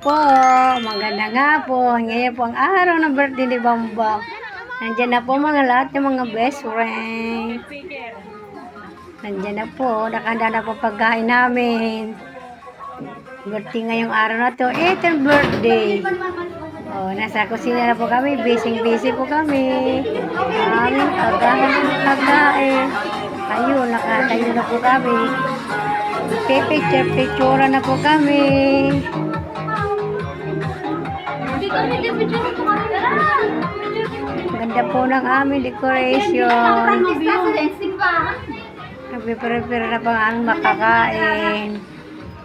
po, magandang hapon. Ngayon po ang araw ng birthday ni Bambang. Nandiyan na po mga lahat ng mga best friend. Nandiyan na po, nakahanda na po pagkain namin. Birthday ngayong araw na to, ito ang birthday. Oh, nasa kusina na po kami, busy po kami. Aming pagkain. Ayun, nakatayo na po kami. Picture na po kami. Ganda po ng aming decoration. Nagpipere-pere na po ang aming makakain.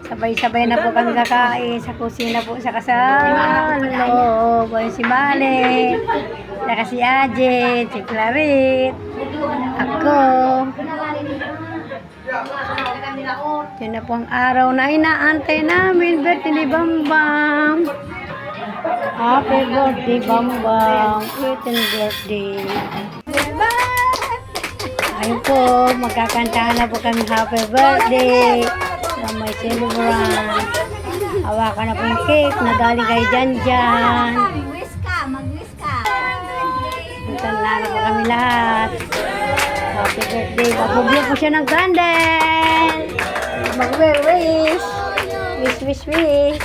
Sabay-sabay na po kami kakain sa kusina po sa kasal. Hello, boy si Male, saka si Ajet, si Clarit, ako. Yan na po ang araw na inaantay namin, birthday ni Bambang. Happy birthday, Bambang. Ito yung birthday. Ayun po, magkakantahan na po kami happy birthday. Na may celebrant. Hawakan na po yung cake na galing kay Janjan. Mag-wish ka. Puntan na po kami lahat. Happy birthday. Magbublo po siya ng candle. Mag-wish. Wish.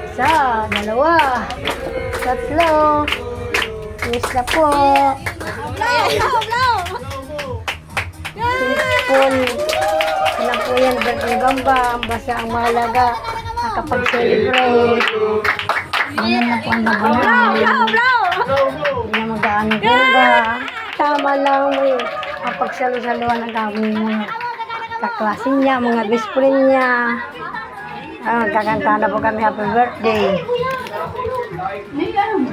Isa, dalawa, tatlo. Wish na po. Simple. Alam po yan, birthday Bambang. Basta ang mahalaga, nakapag-celebrate. Ayan na po ang nabunan. Hindi na mag-aano buga. Tama lang mo eh. Mapagsalo-saluhan ang gawin mo. Kaklase niya, mga best friend niya. Kakanta na po kami happy birthday.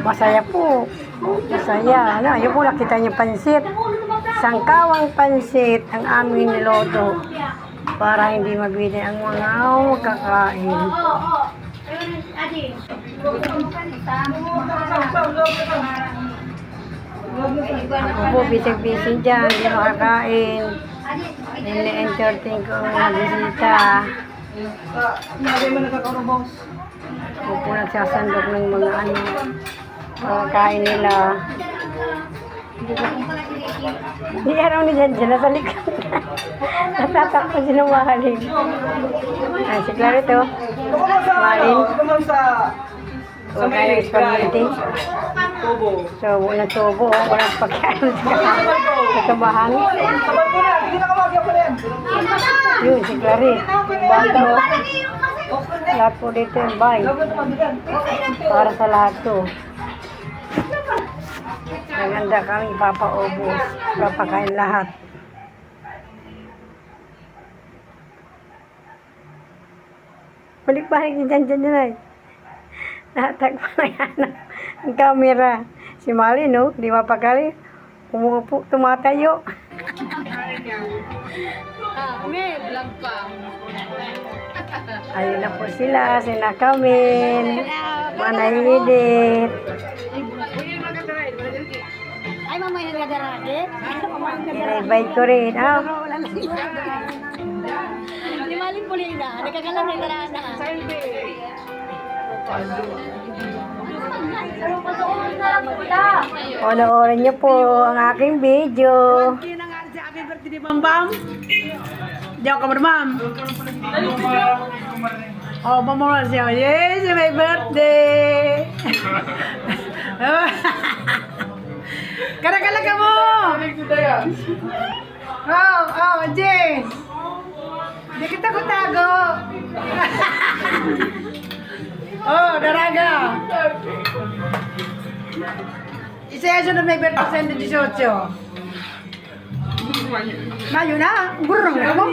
Masaya po. Masaya. Ano, yun po nakita niyo pansit. Sangkawang pansit ang aming niloto para hindi mabili ang mga kakain. Ako po, busy dyan, hindi makakain. Nili-entertain ko ang mga bisita. Ako po nagsasandok ng mga kakain nila. Hindi araw ni Janjan, nasa likod. Natatakpo sinungaling. Si Clarito. Malin. Huwag kayo spaghetti. So, walang tubo. Walang pagkain sa kabahan. Yun, si Clarit. Bata o. Lahat po dito yung bay. Para sa lahat to. Maganda kami papaubos. Papakain lahat. Balik-balik ni Janjan na eh. Natag pa yan ang camera. Si Mali, no? Di mapakali. Umupo, tumatayo. Vlog pa. Ayun na po sila. Sina Kamil. Manahilidit. Ay, mamay nagdadarage. Invite ko rin. Di maling pulina. Nagkagalang nagdarana. Panoorin niyo po ang aking video. Happy birthday ni Bambang. Diyan ka ba, ma'am? Oh, mamural siya. Yes, my birthday. Kala ka mo. Jay. Di kita ko tago. Oh, daraga. Isa na may birthday sa 18. Mayo na, burong mo.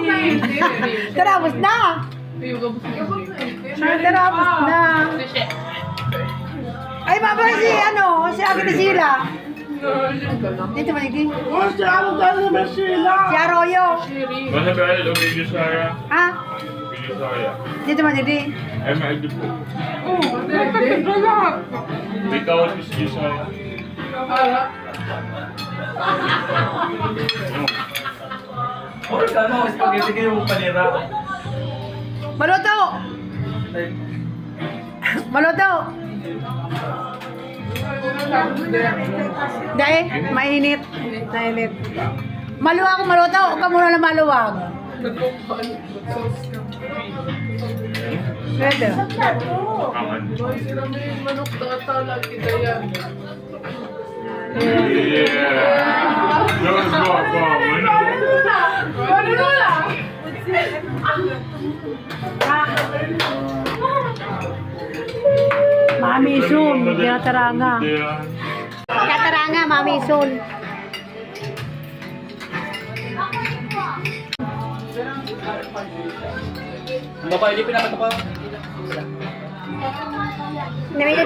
Terapos na. Terapos na. Ay, baba si Agnes Sila. Dito ba naging? Si Arroyo. Wanneer ben je ook in Jesaja? Ha? In Jesaja. Dito ba naging? En maar de boek. Wie koud is Jesaja? Oy, ano, spaghetti kayo panira. Maluto! Maluto. Dahil, mainit. Mainit. Maluwag, maluto. Huwag ka muna na maluwag. Pwede. Kaman. Yeah. Yeah. Let's go, Mami Sun, tinataranga. Yeah. Kataranga, Mami Sun. Ang babae, di pinakita pa. Namita